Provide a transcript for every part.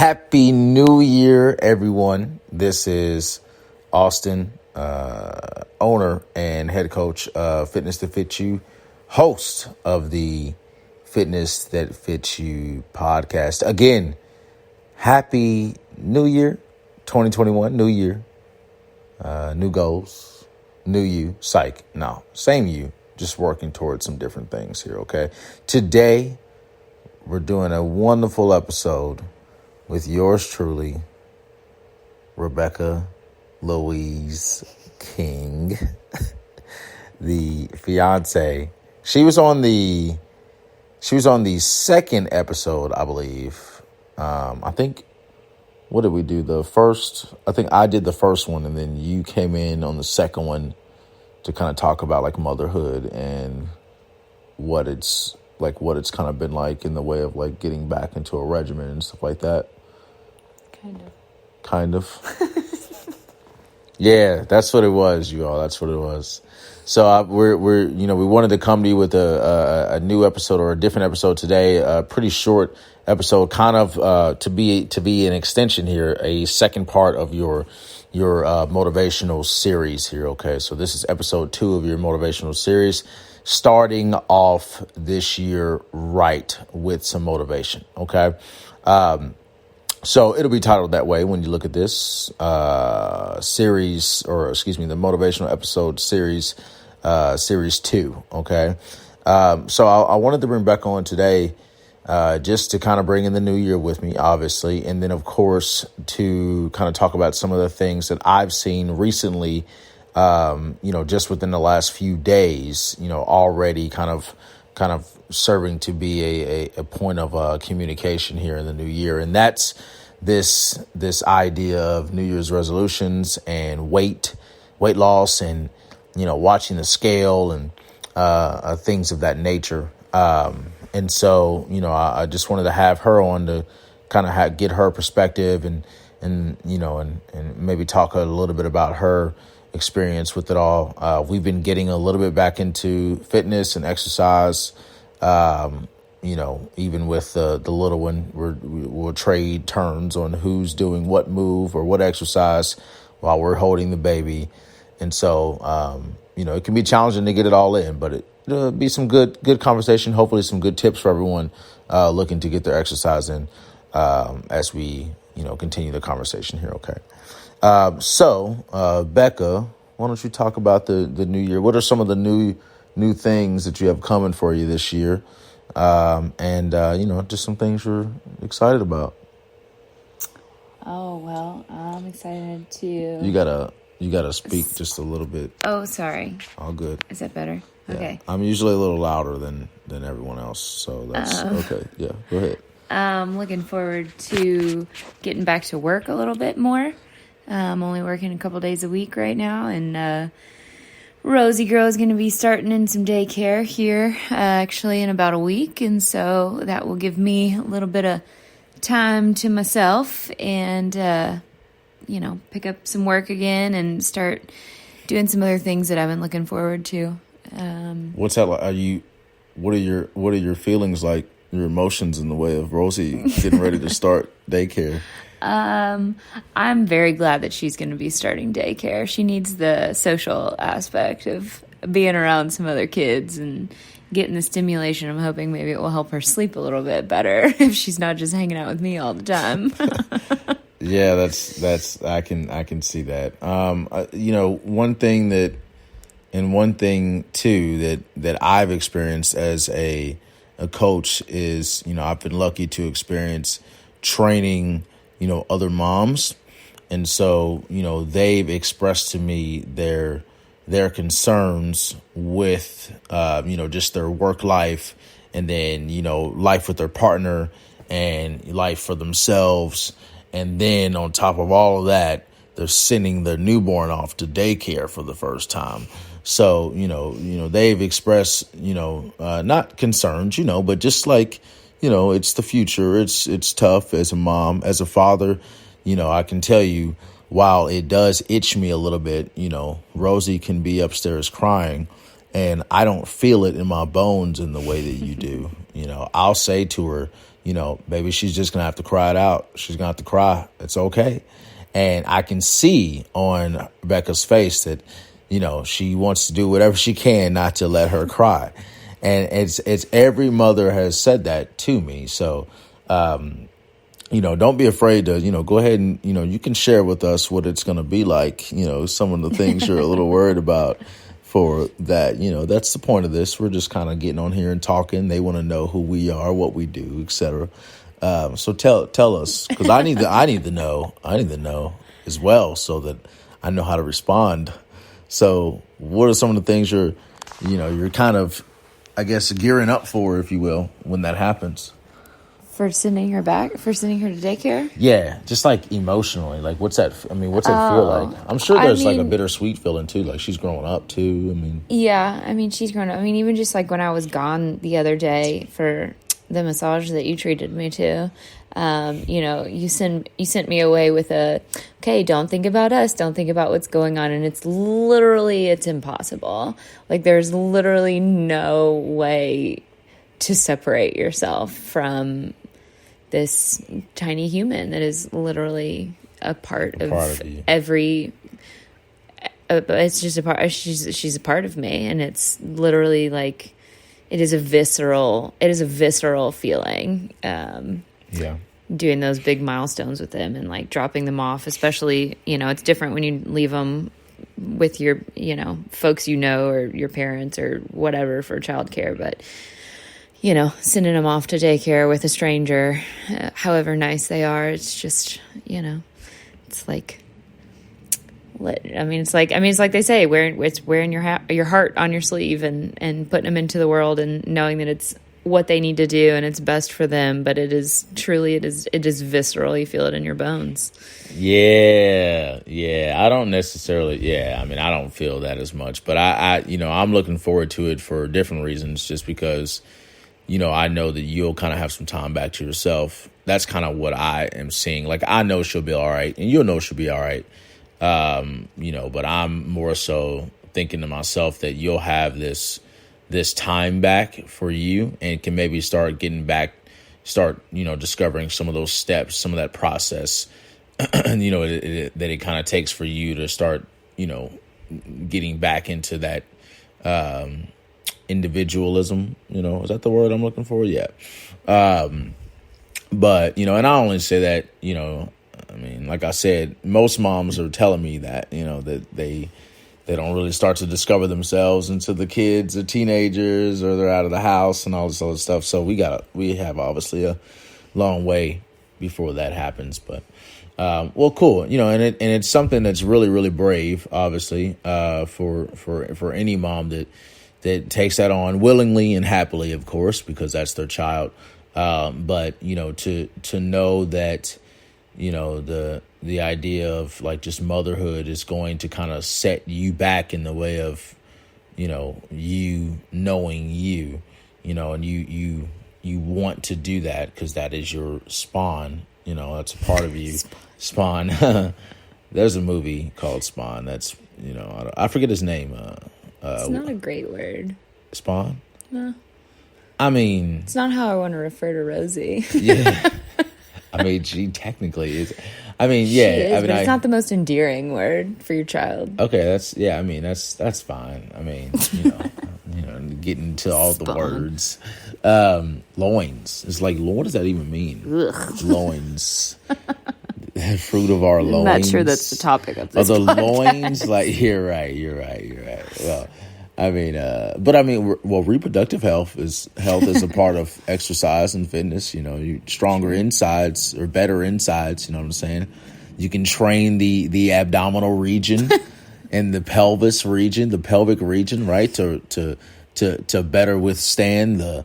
Happy New Year, everyone. This is Austin, owner and head coach of Fitness That Fits You, host of the Fitness That Fits You podcast. Again, Happy New Year, 2021, new year, new goals, new you, psych. No, same you, just working towards some different things here, okay? Today, we're doing a wonderful episode with yours truly, Rebecca Louise King, the fiancé. She was on the second episode, I believe. I think, what did we do? I think I did the first one, and then you came in on the second one to kind of talk about like motherhood and what it's kind of been like in the way of like getting back into a regimen and stuff like that. Kind of. Yeah, that's what it was, you all. That's what it was. So we wanted to come to you with a new episode or a different episode today. A pretty short episode, kind of to be an extension here, a second part of your motivational series here. Okay, so this is episode 2 of your motivational series, starting off this year right with some motivation. Okay. So it'll be titled that way when you look at this series, the motivational episode series 2. Okay. So I wanted to bring Becca on today just to kind of bring in the new year with me, obviously. And then, of course, to kind of talk about some of the things that I've seen recently, just within the last few days, already kind of serving to be a point of communication here in the new year. And that's this idea of New Year's resolutions and weight loss and, watching the scale and things of that nature. And so, I just wanted to have her on to kind of get her perspective and maybe talk a little bit about her experience with it all. We've been getting a little bit back into fitness and exercise. Even with the little one, we'll trade turns on who's doing what move or what exercise while we're holding the baby. And so, it can be challenging to get it all in, but it'll be some good conversation. Hopefully some good tips for everyone looking to get their exercise in as we, continue the conversation here. Okay. So Becca, why don't you talk about the new year? What are some of the new things that you have coming for you this year? Just some things you're excited about. Oh, well, I'm excited to... You gotta speak just a little bit. Oh, sorry. All good. Is that better? Yeah. Okay. I'm usually a little louder than everyone else, so that's okay. Yeah, go ahead. I'm looking forward to getting back to work a little bit more. I'm only working a couple days a week right now, and Rosie Girl is going to be starting in some daycare here actually in about a week, and so that will give me a little bit of time to myself and pick up some work again and start doing some other things that I've been looking forward to. What's that like? What are your feelings like, your emotions in the way of Rosie getting ready to start daycare? I'm very glad that she's going to be starting daycare. She needs the social aspect of being around some other kids and getting the stimulation. I'm hoping maybe it will help her sleep a little bit better if she's not just hanging out with me all the time. Yeah, that's I can see that. One thing too that I've experienced as a coach is, I've been lucky to experience training, other moms. And so, they've expressed to me their concerns with, just their work life and then, life with their partner and life for themselves. And then on top of all of that, they're sending their newborn off to daycare for the first time. So, they've expressed, not concerns, but just like, it's the future. It's tough as a mom, as a father. I can tell you, while it does itch me a little bit, Rosie can be upstairs crying and I don't feel it in my bones in the way that you do. I'll say to her, maybe she's just going to have to cry it out. She's going to have to cry. It's okay. And I can see on Becca's face that, she wants to do whatever she can not to let her cry. And it's every mother has said that to me. So, don't be afraid to, go ahead and, you can share with us what it's going to be like, some of the things you're a little worried about for that. That's the point of this. We're just kind of getting on here and talking. They want to know who we are, what we do, etc. So tell us, because I need to know as well, so that I know how to respond. So what are some of the things you're kind of, I guess, gearing up for, if you will, when that happens? For sending her to daycare? Yeah, just like emotionally. Like, what's that feel like? I'm sure there's like a bittersweet feeling too. Like, she's growing up too. Yeah, she's grown up. Even just like when I was gone the other day for the massage that you treated me to, you sent me away with okay, don't think about us, don't think about what's going on. And it's impossible. Like, there's literally no way to separate yourself from this tiny human that is literally a part of every. It's just a part. She's a part of me, and it's literally like it is a visceral feeling. Doing those big milestones with them and like dropping them off, especially it's different when you leave them with your folks or your parents or whatever for childcare, but. Sending them off to daycare with a stranger, however nice they are, it's just, it's like, it's like they say, wearing your heart on your sleeve and putting them into the world and knowing that it's what they need to do and it's best for them. But it is visceral. You feel it in your bones. Yeah. I don't necessarily, I don't feel that as much, but I'm looking forward to it for different reasons, just because I know that you'll kind of have some time back to yourself. That's kind of what I am seeing. Like, I know she'll be all right, and you'll know she'll be all right. But I'm more so thinking to myself that you'll have this time back for you, and can maybe start discovering some of those steps, some of that process, that it kind of takes for you to start, getting back into that, individualism, is that the word I'm looking for? Yeah. But, and I only say that, like I said, most moms are telling me that, that they don't really start to discover themselves until the kids are teenagers or they're out of the house and all this other stuff. So we have obviously a long way before that happens, but, cool. And it's something that's really, really brave, obviously, for any mom that takes that on willingly and happily, of course, because that's their child. But, to know that, the idea of like just motherhood is going to kind of set you back in the way of, you knowing you, and you want to do that because that is your spawn, that's a part of you. Spawn. There's a movie called Spawn. That's, I forget his name. It's not a great word. Spawn? No. It's not how I want to refer to Rosie. Yeah. She technically is. She is, but it's not the most endearing word for your child. Okay, that's fine. Getting to all the words. Loins. It's like, what does that even mean? Ugh. Loins. Fruit of our loins. I'm not sure that's the topic of this podcast. Loins, like, you're right. Well, reproductive health is a part of exercise and fitness. Stronger insides or better insides. You know what I'm saying? You can train the abdominal region and the pelvic region, right? To better withstand the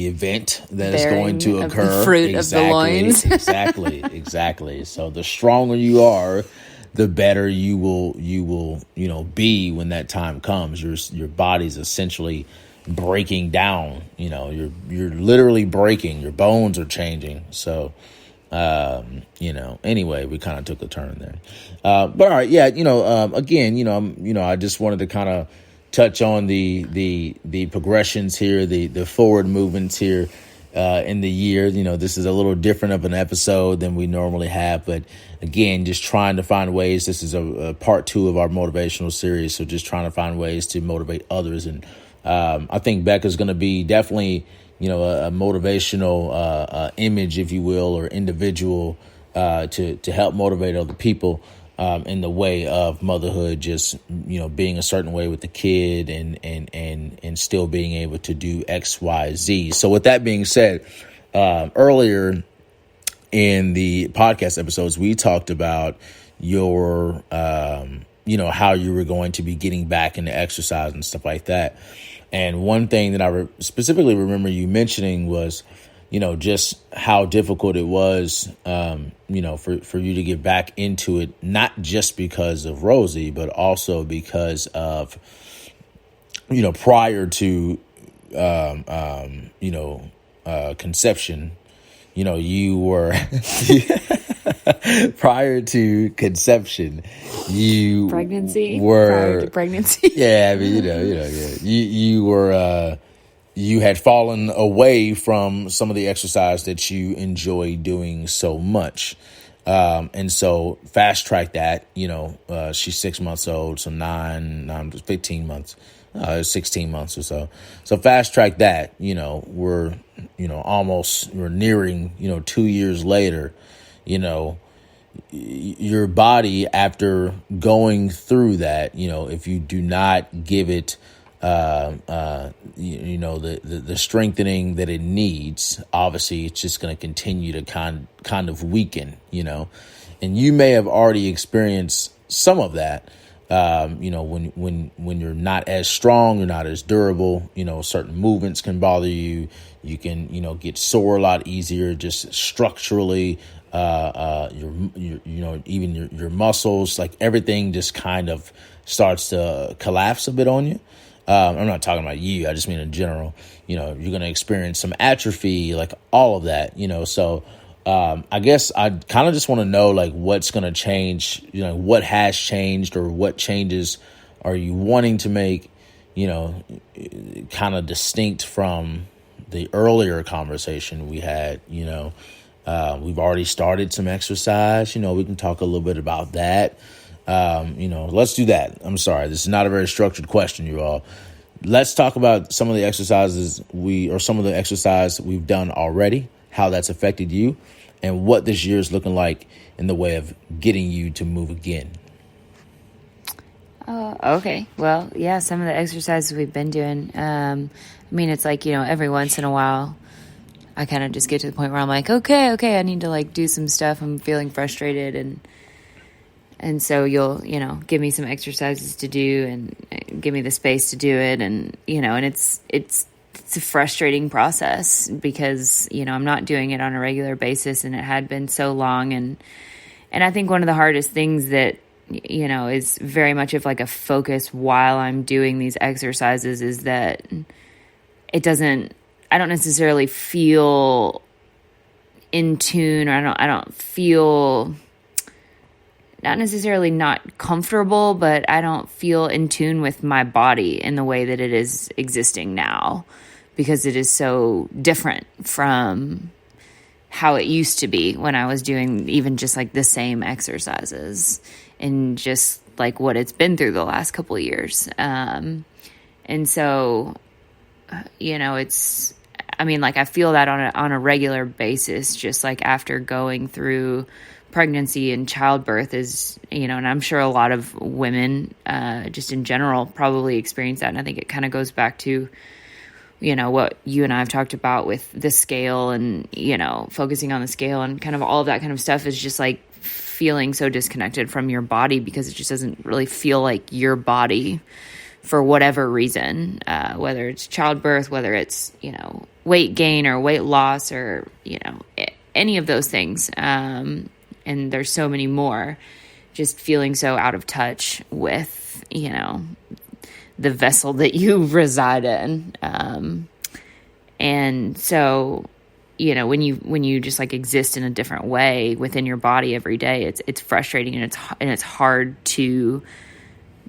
event that is going to occur. The fruit of the loins. Exactly. So the stronger you are, the better you will be when that time comes. Your body's essentially breaking down. You're literally breaking. Your bones are changing. So anyway, we kind of took a turn there. But all right, yeah, again, I just wanted to kind of touch on the progressions here, the forward movements here in the year. You know, this is a little different of an episode than we normally have, but again, just trying to find ways. This is a part 2 of our motivational series, so just trying to find ways to motivate others. And I think Becca's going to be definitely, you know, a motivational image, if you will, or individual to help motivate other people in the way of motherhood, just, you know, being a certain way with the kid and still being able to do X, Y, Z. So with that being said, earlier in the podcast episodes, we talked about your, you know, how you were going to be getting back into exercise and stuff like that. And one thing that I specifically remember you mentioning was, you know, just how difficult it was, you know, for you to get back into it, not just because of Rosie, but also because of, you know, prior to, you know, conception, you know, you were prior to conception, you pregnancy were prior to pregnancy. Yeah, I mean, yeah. You were, you had fallen away from some of the exercise that you enjoy doing so much. And so fast track that, you know, she's 6 months old, so 15 months, 16 months or so. So fast track that, you know, we're nearing, you know, 2 years later, you know, your body, after going through that, you know, if you do not give it, you know, the strengthening that it needs, obviously it's just going to continue to kind of weaken, you know, and you may have already experienced some of that, you know, when you're not as strong, you're not as durable, you know, certain movements can bother you. You can, you know, get sore a lot easier, just structurally, your you know, even your muscles, like everything just kind of starts to collapse a bit on you. I'm not talking about you. I just mean in general, you know, you're going to experience some atrophy, like all of that, you know. So I guess I kind of just want to know, like, what's going to change, you know, what has changed or what changes are you wanting to make, you know, kind of distinct from the earlier conversation we had. You know, we've already started some exercise, you know, we can talk a little bit about that. You know, let's do that. I'm sorry, this is not a very structured question, you all. Let's talk about some of the exercises we've done already, how that's affected you, and what this year is looking like in the way of getting you to move again. Okay. Well, yeah, some of the exercises we've been doing. I mean, it's like, you know, every once in a while, I kind of just get to the point where I'm like, okay, I need to like do some stuff. I'm feeling frustrated, and so you'll, you know, give me some exercises to do and give me the space to do it. And, you know, and it's a frustrating process because, you know, I'm not doing it on a regular basis and it had been so long. And I think one of the hardest things that, you know, is very much of like a focus while I'm doing these exercises is that I don't necessarily feel in tune, or I don't feel, not necessarily not comfortable, but I don't feel in tune with my body in the way that it is existing now, because it is so different from how it used to be when I was doing even just like the same exercises and just like what it's been through the last couple of years. And so, you know, I feel that on a regular basis, just like after going through pregnancy and childbirth is, you know, and I'm sure a lot of women, just in general, probably experience that. And I think it kind of goes back to, you know, what you and I have talked about with the scale and, you know, focusing on the scale and kind of all of that kind of stuff is just like feeling so disconnected from your body because it just doesn't really feel like your body for whatever reason, whether it's childbirth, whether it's, you know, weight gain or weight loss or, you know, any of those things. And there's so many more, just feeling so out of touch with, you know, the vessel that you reside in. And so, you know, when you just like exist in a different way within your body every day, it's frustrating and it's hard to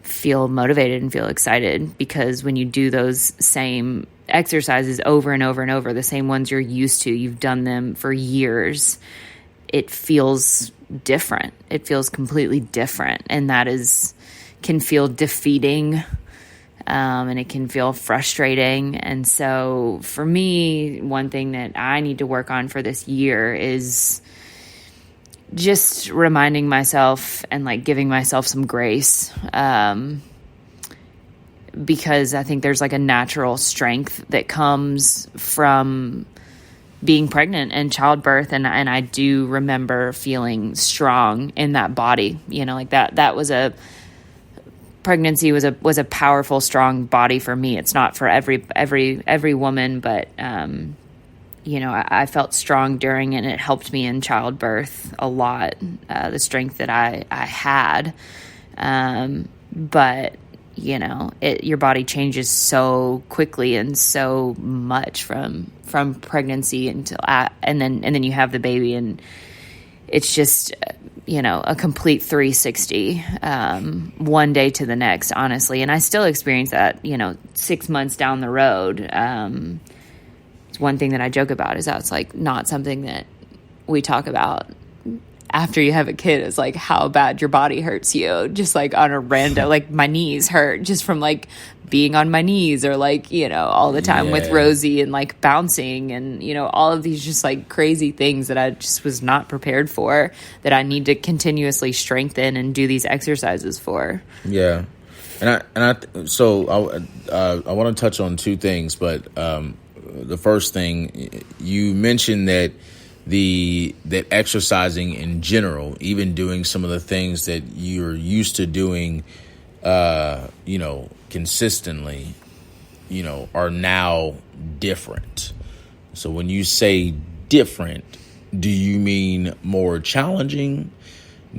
feel motivated and feel excited, because when you do those same exercises over and over and over, the same ones you're used to, you've done them for years, it feels different. It feels completely different. And that can feel defeating, and it can feel frustrating. And so for me, one thing that I need to work on for this year is just reminding myself and like giving myself some grace, because I think there's like a natural strength that comes from being pregnant and childbirth. And I do remember feeling strong in that body, like that was pregnancy was a powerful, strong body for me. It's not for every woman, but, I felt strong during it, and it helped me in childbirth a lot, the strength that I had. But, your body changes so quickly and so much from pregnancy until, and then you have the baby, and it's just, a complete 360, one day to the next, honestly. And I still experience that, 6 months down the road. It's one thing that I joke about is that it's like not something that we talk about after you have a kid, is like how bad your body hurts you, just like on a random, like my knees hurt just from like being on my knees, or like, all the time with Rosie and like bouncing and, all of these just like crazy things that I just was not prepared for, that I need to continuously strengthen and do these exercises for. Yeah. So I want to touch on two things, but, the first thing, you mentioned that that exercising in general, even doing some of the things that you're used to doing, consistently, are now different. So when you say different, do you mean more challenging?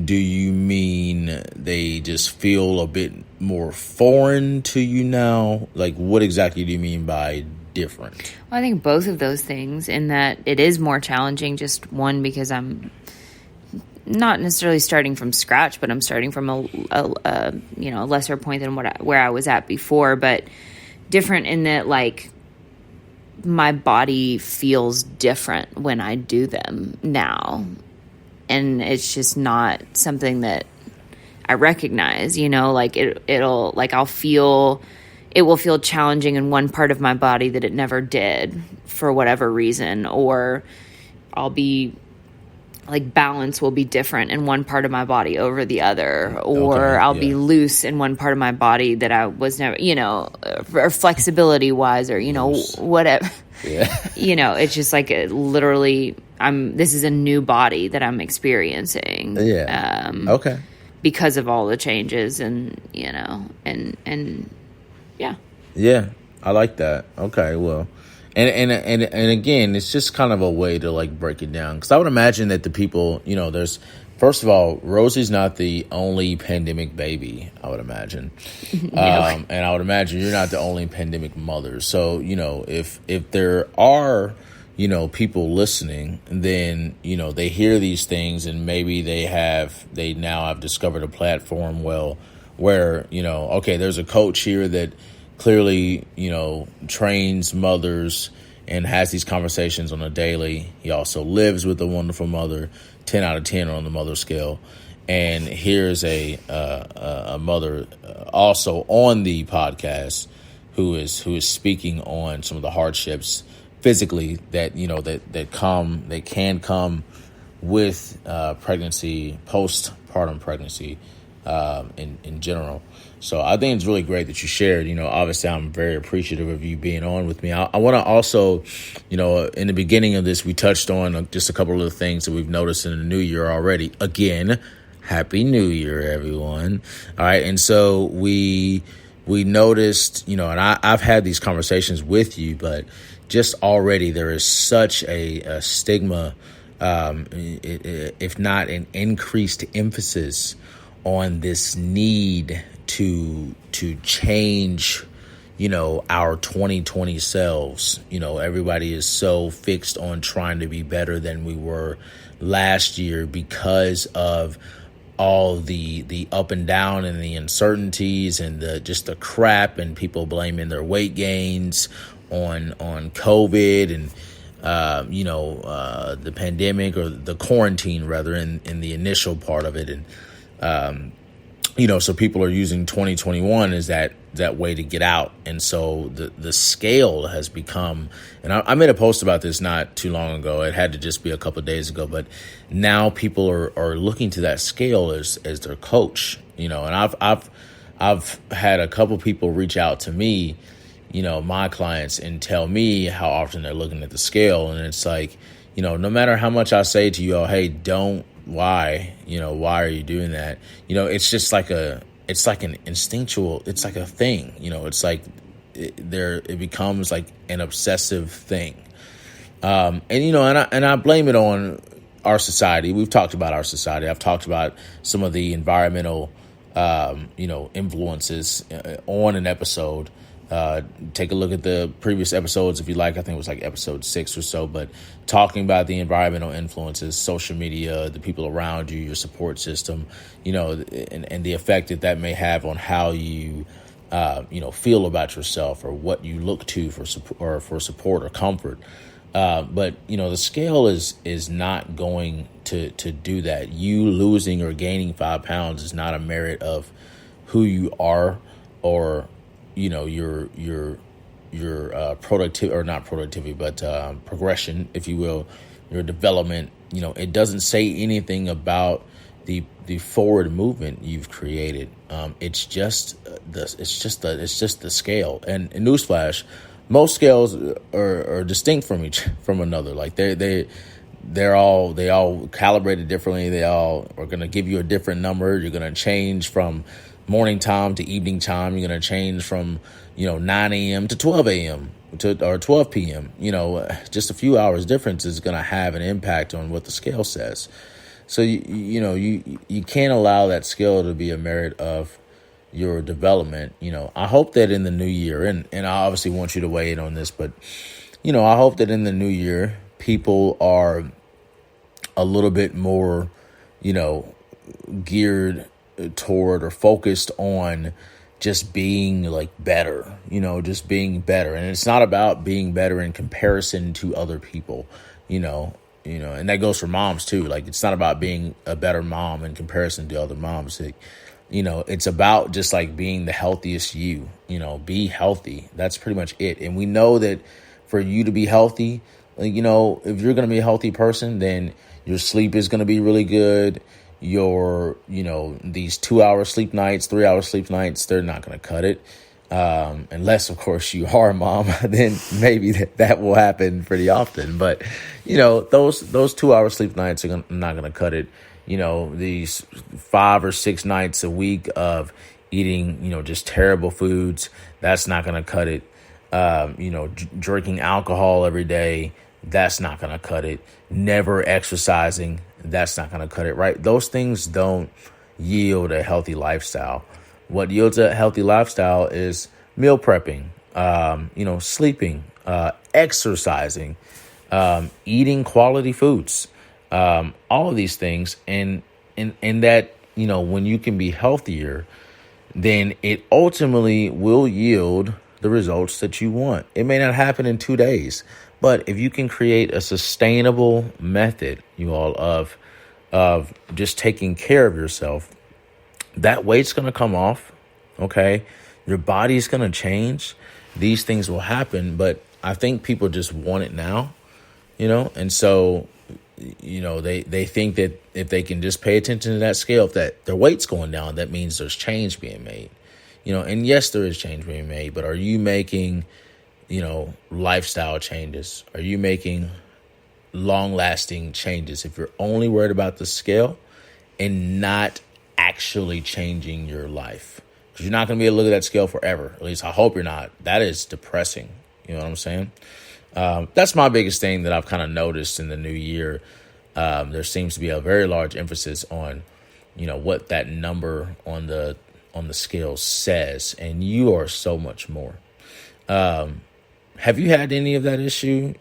Do you mean they just feel a bit more foreign to you now? Like, what exactly do you mean by different? Well, I think both of those things, in that it is more challenging, just one, because I'm not necessarily starting from scratch, but I'm starting from a lesser point than where I was at before, but different in that like my body feels different when I do them now. And it's just not something that I recognize, like it'll like it will feel challenging in one part of my body that it never did for whatever reason, or I'll be like balance will be different in one part of my body over the other, or I'll be loose in one part of my body that I was never, or flexibility wise, or, whatever, it's just like literally this is a new body that I'm experiencing. Because of all the changes and, and yeah. Yeah, I like that. Okay, well, and again, it's just kind of a way to like break it down, because I would imagine that the people, there's, first of all, Rosie's not the only pandemic baby, I would imagine, no. And I would imagine you're not the only pandemic mother. So if there are people listening, then they hear these things, and maybe they now have discovered a platform where okay, there's a coach here that clearly, trains mothers and has these conversations on a daily. He also lives with a wonderful mother, 10 out of 10 on the mother scale. And here's a mother also on the podcast who is speaking on some of the hardships physically that, that can come with pregnancy, postpartum pregnancy in general. So I think it's really great that you shared. Obviously, I'm very appreciative of you being on with me. I want to also, in the beginning of this, we touched on just a couple of the things that we've noticed in the new year already. Again, Happy New Year, everyone. All right. And so we noticed, and I've had these conversations with you, but just already there is such a stigma, if not an increased emphasis on this need to change, our 2020 selves. Everybody is so fixed on trying to be better than we were last year because of all the up and down and the uncertainties and just the crap, and people blaming their weight gains on COVID and the pandemic, or the quarantine rather, in the initial part of it. And so people are using 2021 as that way to get out. And so the scale has become, and I made a post about this not too long ago. It had to just be a couple of days ago, but now people are looking to that scale as their coach, and I've had a couple people reach out to me, my clients, and tell me how often they're looking at the scale. And it's like, no matter how much I say to you all, hey, don't, why are you doing that? It's just like it's like an instinctual, it's like a thing, it's like it becomes like an obsessive thing. And I blame it on our society. We've talked about our society. I've talked about some of the environmental, influences on an episode. Take a look at the previous episodes if you like. I think it was like episode 6 or so, but talking about the environmental influences, social media, the people around you, your support system, and the effect that may have on how you, feel about yourself, or what you look to for support or comfort. But the scale is not going to do that. You losing or gaining 5 pounds is not a merit of who you are, or your productivity, or not productivity, but progression, if you will, your development. It doesn't say anything about the forward movement you've created. It's just the scale. And newsflash, most scales are distinct from another. Like they all calibrated differently. They all are going to give you a different number. You're going to change from morning time to evening time. You're going to change from 9 a.m. to 12 a.m. or 12 p.m. Just a few hours difference is going to have an impact on what the scale says. So you can't allow that scale to be a merit of your development. I hope that in the new year, and I obviously want you to weigh in on this, but I hope that in the new year people are a little bit more geared toward or focused on just being like better, just being better. And it's not about being better in comparison to other people, and that goes for moms too. Like, it's not about being a better mom in comparison to other moms. It's about just like being the healthiest you, be healthy. That's pretty much it. And we know that for you to be healthy, if you're going to be a healthy person, then your sleep is going to be really good. Your, these 2-hour sleep nights, 3-hour sleep nights, they're not going to cut it. Unless, of course, you are a mom, then maybe that will happen pretty often. But, those 2-hour sleep nights are not going to cut it. These 5 or 6 nights a week of eating, just terrible foods, that's not going to cut it. Drinking alcohol every day, that's not going to cut it. Never exercising, that's not going to cut it, right? Those things don't yield a healthy lifestyle. What yields a healthy lifestyle is meal prepping, sleeping, exercising, eating quality foods, all of these things. And that, when you can be healthier, then it ultimately will yield the results that you want. It may not happen in 2 days, but if you can create a sustainable method, of just taking care of yourself, that weight's going to come off. Okay. Your body's going to change. These things will happen, but I think people just want it now, and so, they think that if they can just pay attention to that scale, if that their weight's going down, that means there's change being made, and yes, there is change being made, but are you making, lifestyle changes? Are you making long-lasting changes? If you're only worried about the scale and not actually changing your life, because you're not going to be able to look at that scale forever. At least I hope you're not. That is depressing. You know what I'm saying? That's my biggest thing that I've kind of noticed in the new year. There seems to be a very large emphasis on, what that number on the scale says, and you are so much more. Have you had any of that issue,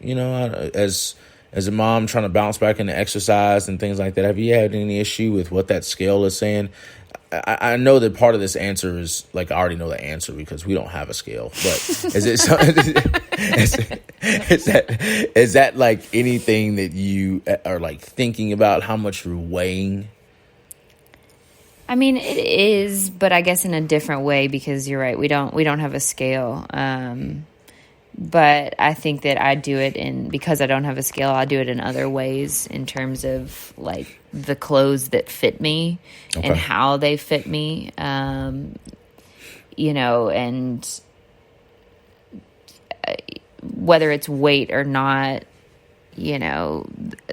as a mom trying to bounce back into exercise and things like that, have you had any issue with what that scale is saying? I know that part of this answer is like, I already know the answer because we don't have a scale, but is it is that like anything that you are like thinking about how much you're weighing? I mean, it is, but I guess in a different way, because you're right. We don't have a scale. But I think that I do it because I don't have a scale, I do it in other ways in terms of like the clothes that fit me and how they fit me, you know, and whether it's weight or not, you know,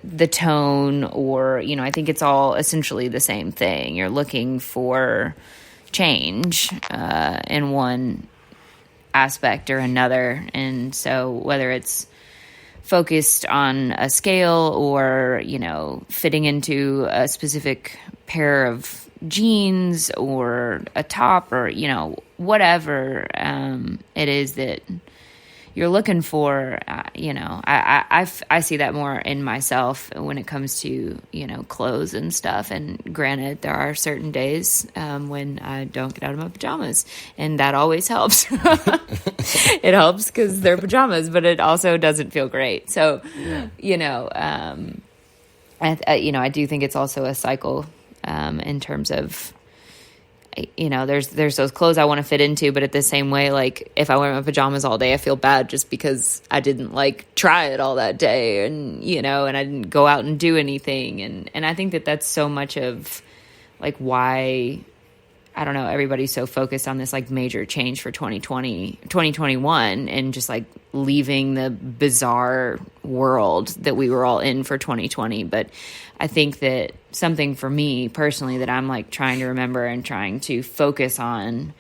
the tone or, you know, I think it's all essentially the same thing. You're looking for change in one aspect or another. And so whether it's focused on a scale or, you know, fitting into a specific pair of jeans or a top or, you know, whatever it is that you're looking for, you know, I see that more in myself when it comes to, you know, clothes and stuff. And granted, there are certain days when I don't get out of my pajamas, and that always helps. It helps because they're pajamas, but it also doesn't feel great. So, you know, I do think it's also a cycle in terms of, you know, there's those clothes I want to fit into, but at the same way, like if I wear my pajamas all day, I feel bad just because I didn't like try it all that day, and you know, and I didn't go out and do anything, and I think that that's so much of like why, I don't know, everybody's so focused on this like major change for 2021 and just like leaving the bizarre world that we were all in for 2020. But I think that something for me personally that I'm like trying to remember and trying to focus on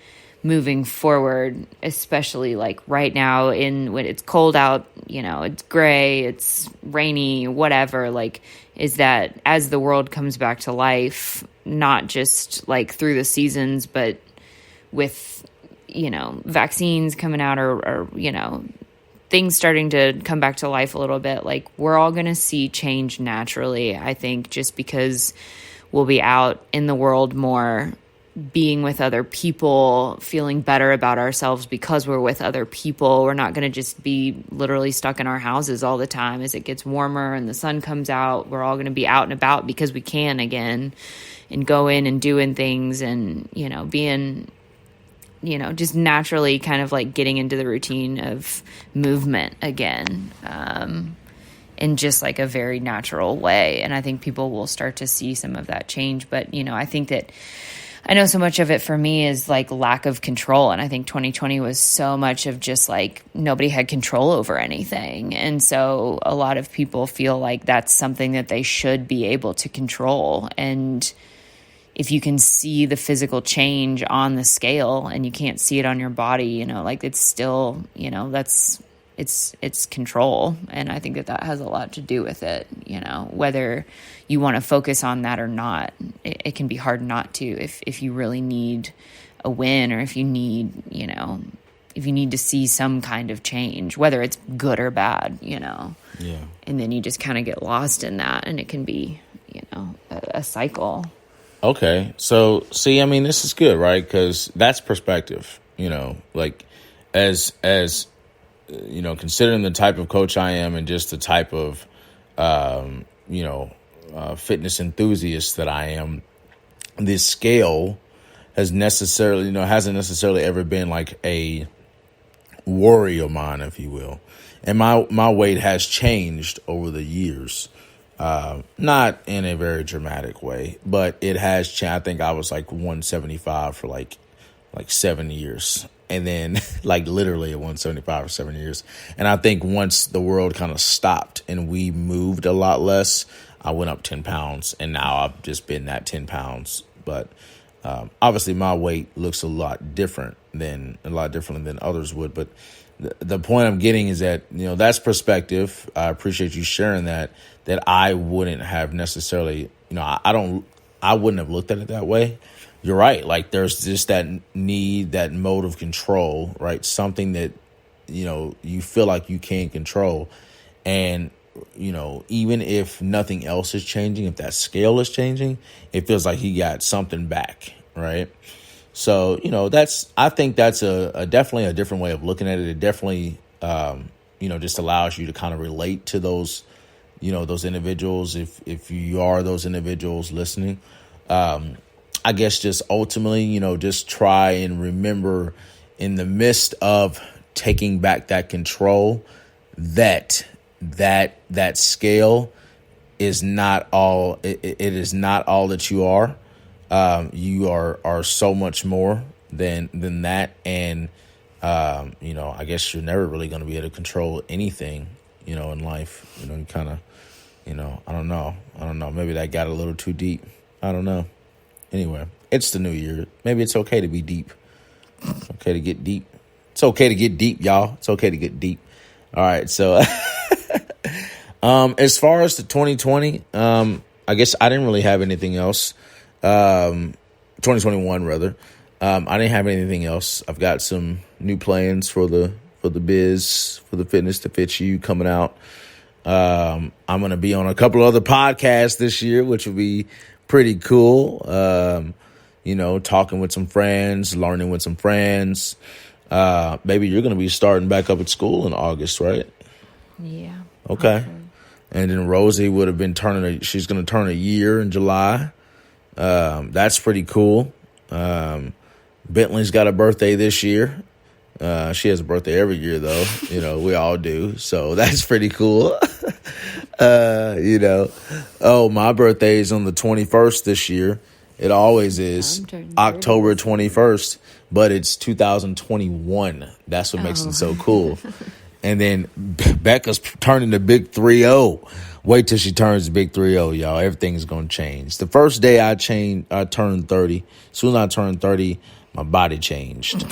moving forward, especially like right now when it's cold out, you know, it's gray, it's rainy, whatever, like, is that as the world comes back to life, not just like through the seasons, but with, you know, vaccines coming out or you know, things starting to come back to life a little bit, like we're all going to see change naturally, I think, just because we'll be out in the world more, being with other people, feeling better about ourselves because we're with other people. We're not going to just be literally stuck in our houses all the time. As it gets warmer and the sun comes out, we're all going to be out and about because we can again, and go in and doing things and, you know, being, you know, just naturally kind of like getting into the routine of movement again, in just like a very natural way. And I think people will start to see some of that change. But, you know, I think that I know so much of it for me is like lack of control. And I think 2020 was so much of just like nobody had control over anything. And so a lot of people feel like that's something that they should be able to control. And if you can see the physical change on the scale and you can't see it on your body, you know, like it's still, you know, it's control. And I think that has a lot to do with it, you know, whether you want to focus on that or not. It can be hard not to if you really need a win, or if you need, you know, if you need to see some kind of change, whether it's good or bad, you know. Yeah. And then you just kind of get lost in that, and it can be, you know, a cycle. Okay. So, see, I mean, this is good, right? Because that's perspective, you know, like as you know, considering the type of coach I am and just the type of, you know, fitness enthusiast that I am, this scale hasn't necessarily ever been like a worry of mine, if you will. And my weight has changed over the years. Not in a very dramatic way, but it has changed. I think I was like 175 for like 7 years. And then like literally at 175 for 7 years. And I think once the world kind of stopped and we moved a lot less, I went up 10 pounds, and now I've just been that 10 pounds. But obviously my weight looks a lot different than others would. But the point I'm getting is that, you know, that's perspective. I appreciate you sharing that I wouldn't have necessarily, you know, I wouldn't have looked at it that way. You're right. Like there's just that need, that mode of control, right? Something that, you know, you feel like you can't control. And even if nothing else is changing, if that scale is changing, it feels like he got something back, right? So, I think that's a definitely a different way of looking at it. It definitely, just allows you to kind of relate to those, those individuals. If you are those individuals listening, I guess just ultimately, just try and remember in the midst of taking back that control, that scale is not all. It is not all that you are. You are so much more than that, and I guess you're never really going to be able to control anything, in life. You kind of, I don't know. Maybe that got a little too deep. I don't know. Anyway, it's the new year. Maybe it's okay to be deep. It's okay to get deep. It's okay to get deep, y'all. It's okay to get deep. All right, so as far as the 2020, I guess I didn't really have anything else. 2021 rather. I didn't have anything else. I've got some new plans for the biz, for the Fitness to Fit You coming out. I'm going to be on a couple of other podcasts this year, which will be pretty cool. Talking with some friends, learning with some friends. Maybe you're going to be starting back up at school in August, right? Yeah. Okay. Hopefully. And then Rosie would have been she's going to turn a year in July. That's pretty cool. Bentley's got a birthday this year. She has a birthday every year though. We all do. So that's pretty cool. My birthday is on the 21st this year. It always is October 21st, but it's 2021. That's what makes it so cool. And then Becca's turning the big 3-0. Wait till she turns the big 3-0, y'all. Everything is going to change. The first day I turned 30. As soon as I turned 30, my body changed.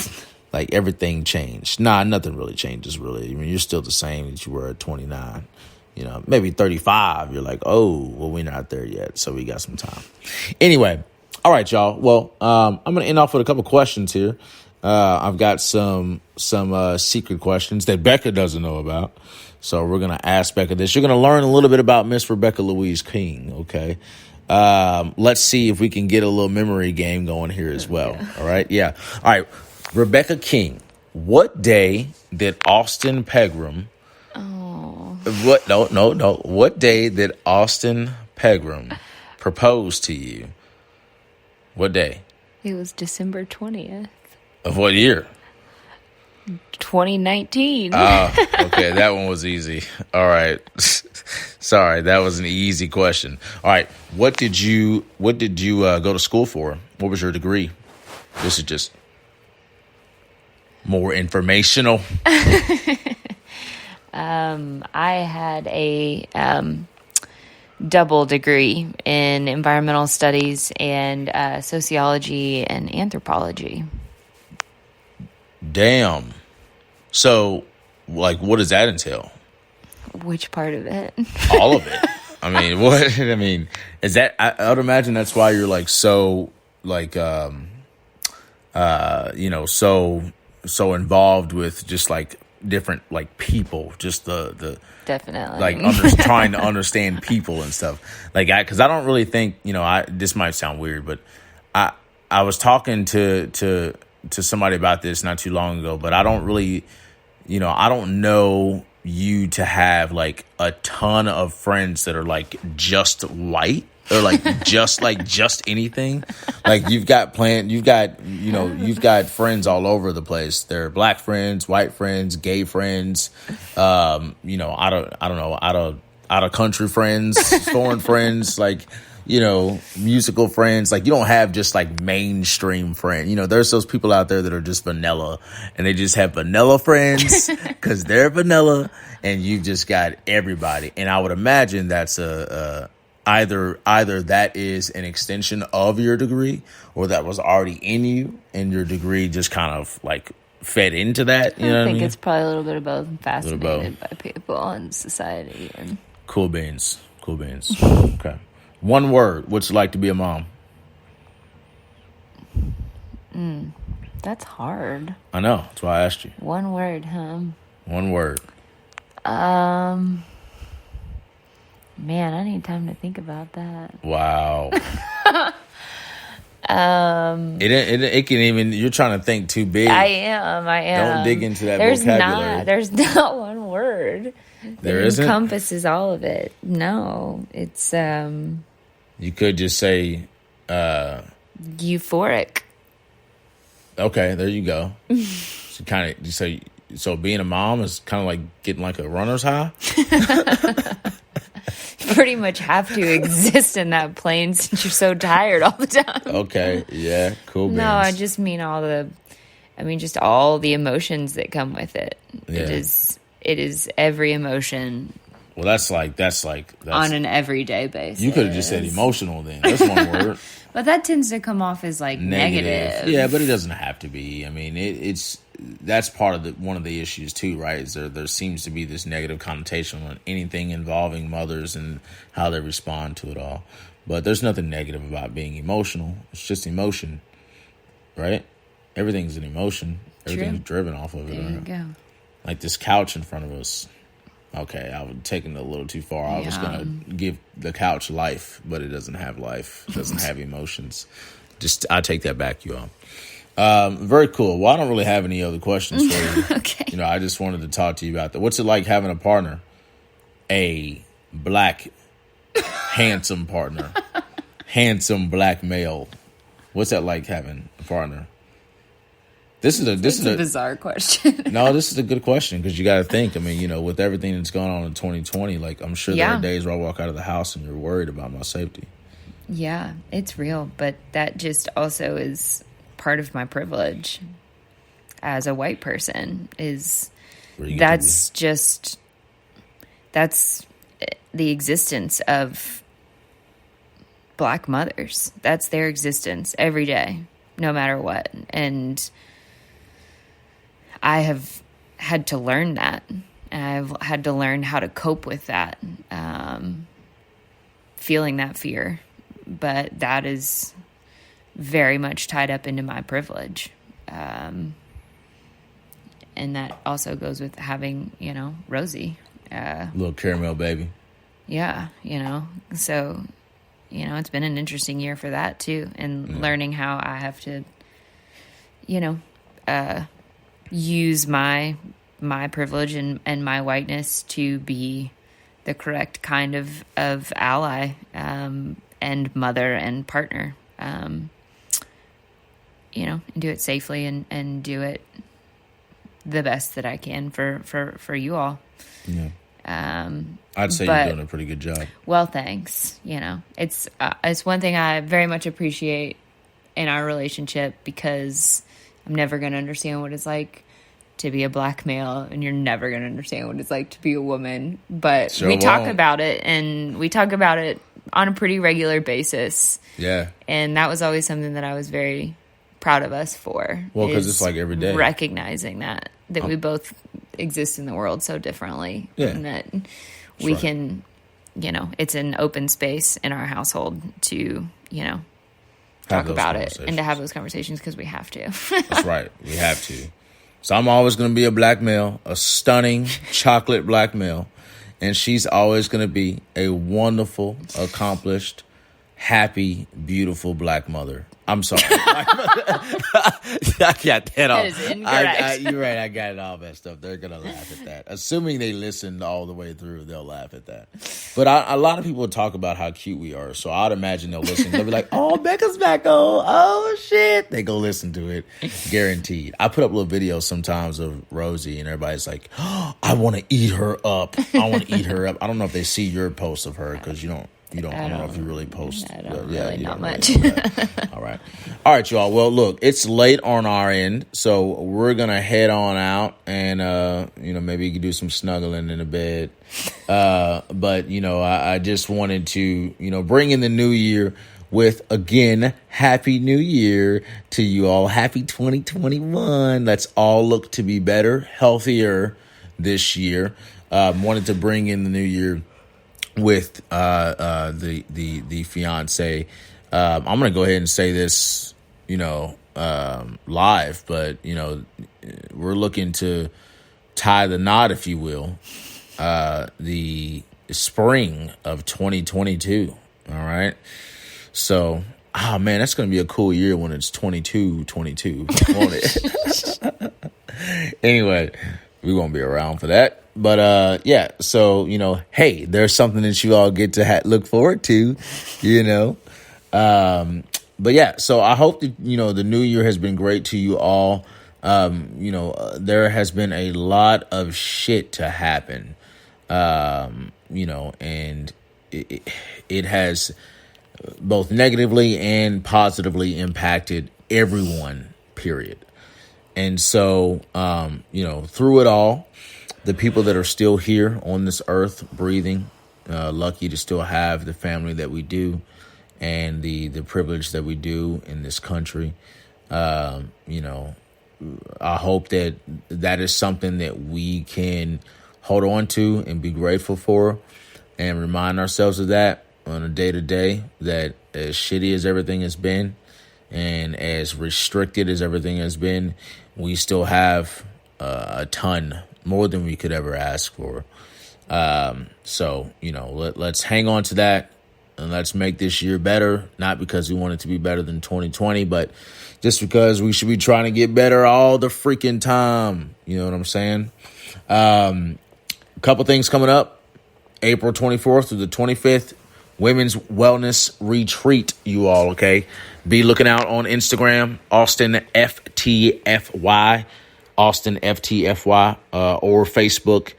Like everything changed. Nah, nothing really changes, really. I mean, you're still the same as you were at 29. Maybe 35. You're like, oh, well, we're not there yet. So we got some time. Anyway. All right, y'all. Well, I'm going to end off with a couple questions here. I've got some secret questions that Becca doesn't know about. So we're going to ask Becca this. You're going to learn a little bit about Miss Rebecca Louise King, okay? Let's see if we can get a little memory game going here as well. Yeah. All right? Yeah. All right. Rebecca King, what day did Austin.pegram... Oh. No. What day did Austin.pegram propose to you? What day? It was December 20th. Of what year? 2019. Okay, that one was easy. All right. Sorry, that was an easy question. All right, what did you go to school for? What was your degree? This is just more informational. I had a double degree in environmental studies and sociology and anthropology. Damn. So, what does that entail? Which part of it? All of it. I mean, what? I mean, is that? I would imagine that's why you're so so involved with just different people, just the definitely trying to understand people and stuff because I don't really think this might sound weird, but I was talking to somebody about this not too long ago, but I don't really I don't know you to have a ton of friends that are just white or just anything. You've got friends all over the place. They're black friends, white friends, gay friends, I don't know, out of country friends, foreign friends, musical friends. You don't have just mainstream friends. There's those people out there that are just vanilla and they just have vanilla friends because they're vanilla, and you've just got everybody. And I would imagine that's either that is an extension of your degree, or that was already in you and your degree just kind of fed into that. I think it's probably a little bit of both. I'm fascinated by people and society. And Cool beans. Okay. One word. What's it like to be a mom? That's hard. I know. That's why I asked you. One word, huh? One word. Man, I need time to think about that. Wow. It can even, you're trying to think too big. I am. Don't dig into that vocabulary. There's not one word There that isn't? encompasses all of it. No, it's You could just say, euphoric. okay, there you go. So kind of, so being a mom is kind of like getting like a runner's high. Pretty much have to exist in that plane since you're so tired all the time. Okay, yeah, cool. No, I just mean just all the emotions that come with it. Yeah. It is every emotion. Well, that's on an everyday basis. You could have just said emotional then. That's one word. But that tends to come off as like negative. Yeah, but it doesn't have to be. I mean, that's part of one of the issues too, right? Is there seems to be this negative connotation on anything involving mothers and how they respond to it all. But there's nothing negative about being emotional. It's just emotion, right? Everything's an emotion. Everything's driven off of it. There you go. Like this couch in front of us. Okay, I was taking it a little too far. I was going to give the couch life, but it doesn't have life. It doesn't have emotions. I take that back, you all. Very cool. Well, I don't really have any other questions for you. Okay. I just wanted to talk to you about that. What's it like having a partner? A black, handsome partner. Handsome black male. What's that like having a partner? This is a bizarre question. No, this is a good question because you got to think. I mean, with everything that's going on in 2020, like I'm sure there are days where I walk out of the house and you're worried about my safety. Yeah, it's real, but that just also is part of my privilege as a white person. That's the existence of black mothers. That's their existence every day, no matter what, and I have had to learn that. I've had to learn how to cope with that, feeling that fear. But that is very much tied up into my privilege. And that also goes with having, Rosie. Little caramel baby. Yeah, So, it's been an interesting year for that, too. And learning how I have to, use my privilege and my whiteness to be the correct kind of ally and mother and partner, and do it safely and do it the best that I can for you all. Yeah. I'd say you're doing a pretty good job. Well, thanks. It's one thing I very much appreciate in our relationship because I'm never going to understand what it's like to be a black male, and you're never going to understand what it's like to be a woman. But we talk about it, and we talk about it on a pretty regular basis. Yeah. And that was always something that I was very proud of us for. Well, because it's like every day. Recognizing that we both exist in the world so differently. Yeah. And that we can, it's an open space in our household to, talk about it and to have those conversations because we have to. That's right. We have to. So I'm always going to be a black male, a stunning chocolate black male. And she's always going to be a wonderful, accomplished, happy, beautiful black mother. I'm sorry. I got that all. That is incorrect. You're right. I got it all messed up. They're going to laugh at that. Assuming they listened all the way through, they'll laugh at that. But a lot of people talk about how cute we are. So I'd imagine they'll listen. They'll be like, oh, Becca's back on. Oh, shit. They go listen to it. Guaranteed. I put up little videos sometimes of Rosie and everybody's like, oh, I want to eat her up. I want to eat her up. I don't know if they see your posts of her because I don't know if you really post. Not much. All right, y'all. Well, look, it's late on our end, so we're going to head on out and, maybe you can do some snuggling in the bed. But, I just wanted to, bring in the new year with, again, Happy New Year to you all. Happy 2021. Let's all look to be better, healthier this year. Wanted to bring in the new year with the fiancé. I'm gonna go ahead and say this, live, but we're looking to tie the knot, if you will. The spring of 2022. All right. So, oh man, that's going to be a cool year when it's 22, won't it? Anyway, we won't be around for that. But yeah, so, hey, there's something that you all get to look forward to, But yeah, so I hope that, the new year has been great to you all. There has been a lot of shit to happen, and it has both negatively and positively impacted everyone, period. And so, through it all, the people that are still here on this earth breathing, lucky to still have the family that we do and the privilege that we do in this country. I hope that is something that we can hold on to and be grateful for and remind ourselves of that on a day-to-day, that as shitty as everything has been and as restricted as everything has been, we still have a ton more than we could ever ask for. So, let's hang on to that and let's make this year better, not because we want it to be better than 2020, but just because we should be trying to get better all the freaking time. You know what I'm saying? A couple things coming up. April 24th through the 25th, Women's Wellness Retreat, you all, okay? Be looking out on Instagram, AustinFTFY, AustinFTFY, or Facebook,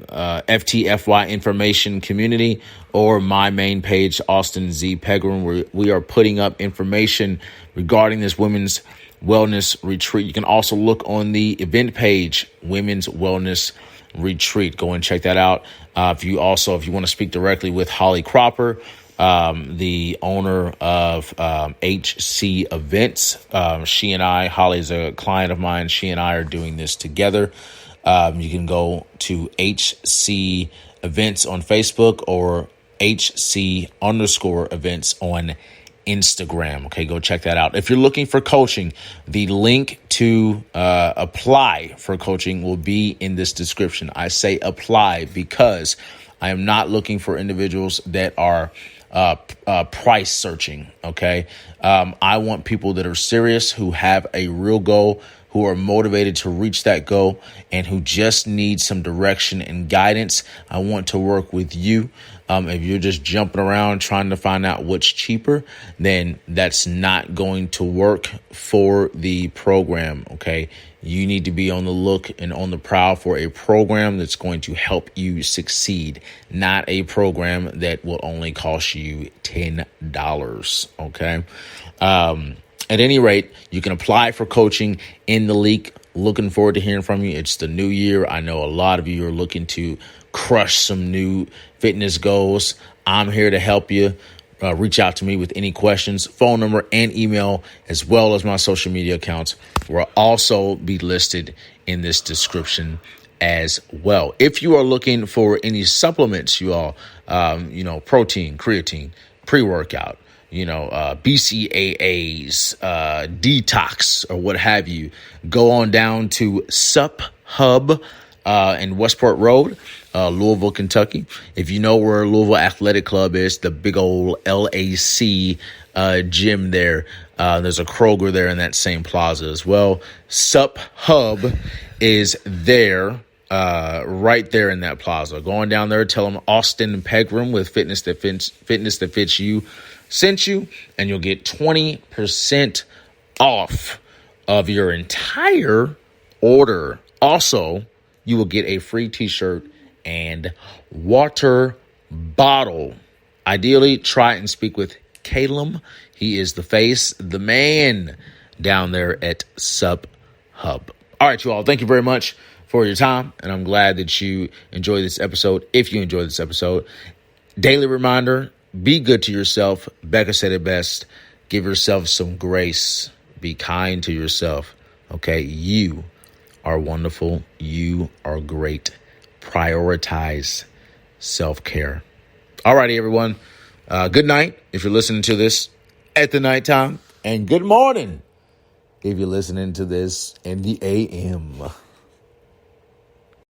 FTFY Information Community, or my main page, Austin.pegram, where we are putting up information regarding this Women's Wellness Retreat. You can also look on the event page, Women's Wellness Retreat. Go and check that out. If you want to speak directly with Holly.a.cropper, the owner of HC Events, Holly is a client of mine. She and I are doing this together. You can go to HC Events on Facebook or HC_events on Instagram. Okay, go check that out. If you're looking for coaching, the link to apply for coaching will be in this description. I say apply because I am not looking for individuals that are price searching. Okay, I want people that are serious, who have a real goal, who are motivated to reach that goal, and who just need some direction and guidance. I want to work with you. If you're just jumping around trying to find out what's cheaper, then that's not going to work for the program, okay? You need to be on the look and on the prowl for a program that's going to help you succeed, not a program that will only cost you $10, okay? At any rate, you can apply for coaching in the link. Looking forward to hearing from you. It's the new year. I know a lot of you are looking to crush some new fitness goals. I'm here to help you. Reach out to me with any questions. Phone number and email, as well as my social media accounts, will also be listed in this description as well. If you are looking for any supplements, you all, protein, creatine, pre-workout, BCAAs, detox, or what have you, go on down to SupHub in Wesport Road, Louisville, Kentucky. If you know where Louisville Athletic Club is, the big old LAC gym there, there's a Kroger there in that same plaza as well. SupHub is there, right there in that plaza. Going down there, tell them Austin.pegram with fitness that fits you sent you, and you'll get 20% off of your entire order. Also, you will get a free t-shirt and water bottle. Ideally, try and speak with Calum. He is the face, the man down there at SupHub. All right, you all, thank you very much for your time, and I'm glad that you enjoyed this episode. If you enjoyed this episode, daily reminder, be good to yourself. Becca said it best. Give yourself some grace. Be kind to yourself. Okay, you are wonderful. You are great. Prioritize self-care. All righty, everyone. Good night if you're listening to this at the nighttime. And good morning if you're listening to this in the AM.